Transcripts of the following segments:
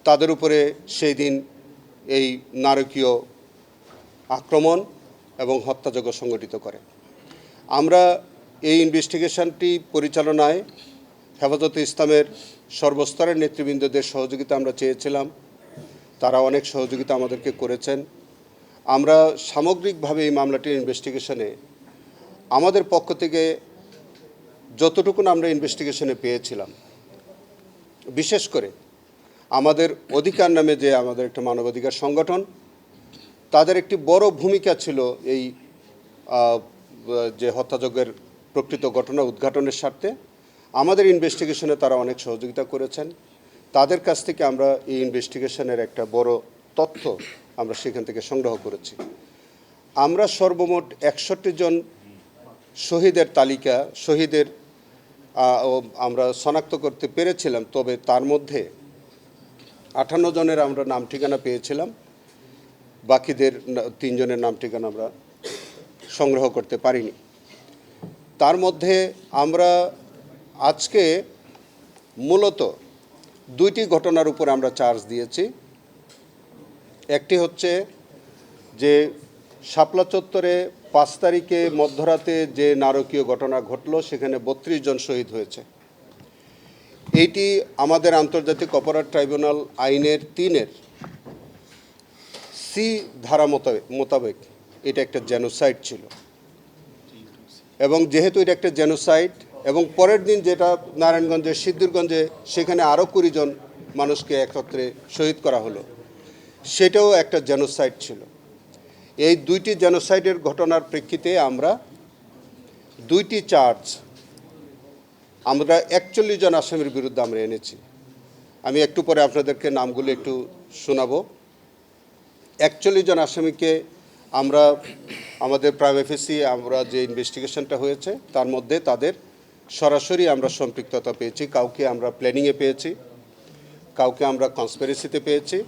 তাদের উপরে সেই দিন এই নারকীয় আক্রমণ এবং হত্যাযজ্ঞ সংগঠিত করে। আমরা এই ইনভেস্টিগেশনটি পরিচালনায় হেফাজতে ইসলামের সর্বস্তরের নেতৃবৃন্দদের সহযোগিতা আমরা চেয়েছিলাম, তারা অনেক সহযোগিতা আমাদেরকে করেছেন। আমরা সামগ্রিকভাবে এই মামলাটির ইনভেস্টিগেশনে আমাদের পক্ষ থেকে যতটুকু আমরা ইনভেস্টিগেশনে পেয়েছিলাম, বিশেষ করে আমাদের অধিকার নামে যে আমাদের একটা মানবাধিকার সংগঠন, তাদের একটি বড় ভূমিকা ছিল এই যে হত্যাযজ্ঞের প্রকৃত ঘটনা উদ্ঘাটনের স্বার্থে। আমাদের ইনভেস্টিগেশনে তারা অনেক সহযোগিতা করেছেন। তাদের কাছ থেকে আমরা এই ইনভেস্টিগেশনের একটা বড় তথ্য আমরা সেখান থেকে সংগ্রহ করেছি। আমরা সর্বমোট 61 জন শহীদের তালিকা শহীদের আমরা শনাক্ত করতে পেরেছিলাম, তবে তার মধ্যে 58 জনের আমরা নাম ঠিকানা পেয়েছিলাম, বাকিদের 3 জনের নাম ঠিকানা আমরা সংগ্রহ করতে পারিনি। তার মধ্যে আমরা আজকে মূলত 2টি ঘটনার উপর আমরা চার্জ দিয়েছি। একটি হচ্ছে যে শাপলা চত্বরে 5 তারিখে মধ্যরাতে যে নারকীয় ঘটনা ঘটল, সেখানে 32 জন শহীদ হয়েছে। এইটি আমাদের আন্তর্জাতিক অপরাধ ট্রাইব্যুনাল আইনের 3-এর সি ধারা মোতাবেক এটা একটা জেনোসাইড ছিল, এবং যেহেতু এটা একটা জেনোসাইড এবং পরের দিন যেটা নারায়ণগঞ্জের সিদ্ধিরগঞ্জে সেখানে আরও 20 জন মানুষকে একত্রে শহীদ করা হলো, সেটাও একটা জেনোসাইড ছিল। এই 2টি জেনোসাইডের ঘটনার প্রেক্ষিতে আমরা 2টি চার্জ আমরা 41 জন আসামির বিরুদ্ধে আমরা এনেছি। আমি একটু পরে আপনাদেরকে নামগুলো একটু শোনাবো। 41 জন আসামিকে আমরা আমাদের প্রাইম এফএসি আমরা যে ইনভেস্টিগেশনটা হয়েছে তার মধ্যে তাদের সরাসরি আমরা সম্পৃক্ততা পেয়েছি। কাউকে আমরা প্ল্যানিংয়ে পেয়েছি, কাউকে আমরা কনস্পিরেসিতে পেয়েছি,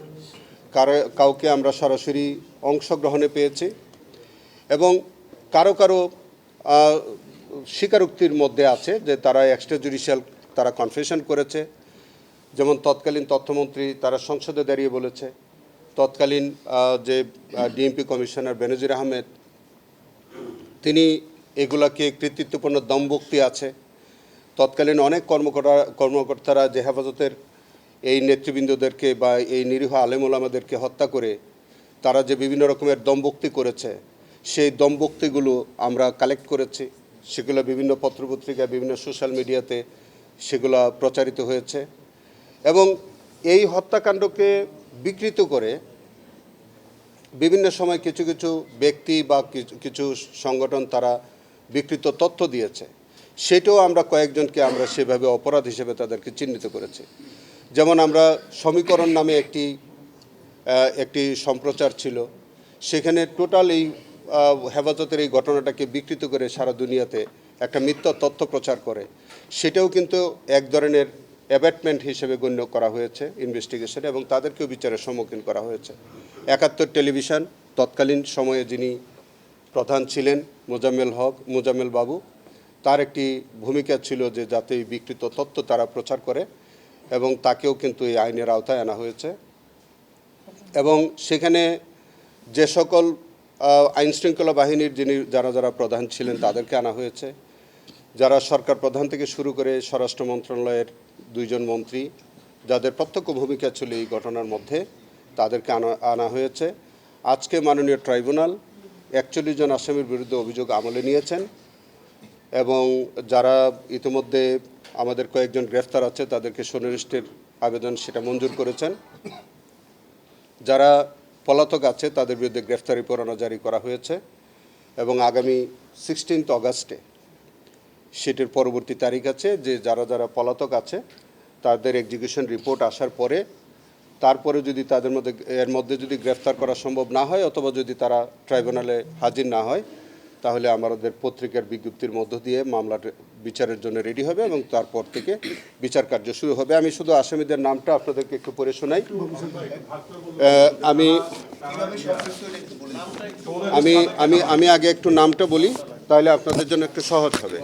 কাউকে আমরা সরাসরি অংশগ্রহণে পেয়েছি, এবং কারো কারো স্বীকারোক্তির মধ্যে আছে যে তারা এক্সট্রা জুডিশিয়াল তারা কনফেশন করেছে। যেমন তৎকালীন তথ্যমন্ত্রী তারা সংসদে দাঁড়িয়ে বলেছে, তৎকালীন যে ডিএমপি কমিশনার বেনজির আহমেদ তিনি এগুলাকে কৃতিত্বপূর্ণ দমভক্তি আছে। তৎকালীন অনেক কর্মকর্তারা যে হেফাজতের এই নেতৃবৃন্দদেরকে বা এই নিরীহ আলেম ওলামাদেরকে হত্যা করে তারা যে বিভিন্ন রকমের দমভক্তি করেছে, সেই দমভক্তিগুলো আমরা কালেক্ট করেছি। সেগুলো বিভিন্ন পত্রপত্রিকা বিভিন্ন সোশ্যাল মিডিয়াতে সেগুলো প্রচারিত হয়েছে, এবং এই হত্যাকাণ্ডকে বিকৃত করে বিভিন্ন সময় কিছু কিছু ব্যক্তি বা কিছু সংগঠন তারা বিকৃত তথ্য দিয়েছে। সেটাও আমরা কয়েকজনকে আমরা সেভাবে অপরাধ হিসেবে তাদেরকে চিহ্নিত করেছি। যেমন আমরা সমীকরণ নামে একটি সম্প্রচার ছিল, সেখানে টোটাল এই হেফাজতের এই ঘটনাটাকে বিকৃত করে সারা দুনিয়াতে একটা মিথ্যা তথ্য প্রচার করে, সেটাও কিন্তু এক ধরনের অ্যাবেটমেন্ট হিসেবে গণ্য করা হয়েছে ইনভেস্টিগেশনে, এবং তাদেরকেও বিচারের সম্মুখীন করা হয়েছে। 71 টেলিভিশন তৎকালীন সময়ে যিনি প্রধান ছিলেন মোজাম্মেল বাবু, তার একটি ভূমিকা ছিল যে যাতে এই বিকৃত তথ্য তারা প্রচার করে, এবং তাকেও কিন্তু এই আইনের আওতায় আনা হয়েছে। এবং সেখানে যে সকল আইনশৃঙ্খলা বাহিনীর যারা প্রধান ছিলেন তাদেরকে আনা হয়েছে, যারা সরকার প্রধান থেকে শুরু করে স্বরাষ্ট্র মন্ত্রণালয়ের 2 জন মন্ত্রী যাদের প্রত্যক্ষ ভূমিকা ছিল এই ঘটনার মধ্যে, তাদেরকে আনা হয়েছে। আজকে মাননীয় ট্রাইব্যুনাল 41 জন আসামির বিরুদ্ধে অভিযোগ আমলে নিয়েছেন, এবং যারা ইতিমধ্যে আমাদের কয়েকজন গ্রেফতার আছে তাদেরকে সুনির্দিষ্টের আবেদন সেটা মঞ্জুর করেছেন। যারা পলাতক আছে তাদের বিরুদ্ধে গ্রেফতারি পরোয়ানা জারি করা হয়েছে, এবং আগামী 16 অগাস্টে সেটির পরবর্তী তারিখ আছে যে যারা পলাতক আছে তাদের এক্সিকিউশন রিপোর্ট আসার পরে তারপরে যদি এর মধ্যে যদি গ্রেফতার করা সম্ভব না হয় অথবা যদি তারা ট্রাইব্যুনালে হাজির না হয়, তাহলে আমাদের পত্রিকার বিজ্ঞপ্তির মধ্য দিয়ে মামলাটা বিচারের জন্য রেডি হবে, এবং তারপর থেকে বিচার কার্য শুরু হবে। আমি শুধু আসামিদের নামটা আপনাদেরকে একটু পড়ে শোনাই। আমি আগে একটু নামটা বলি, তাহলে আপনাদের জন্য একটু সহজ হবে।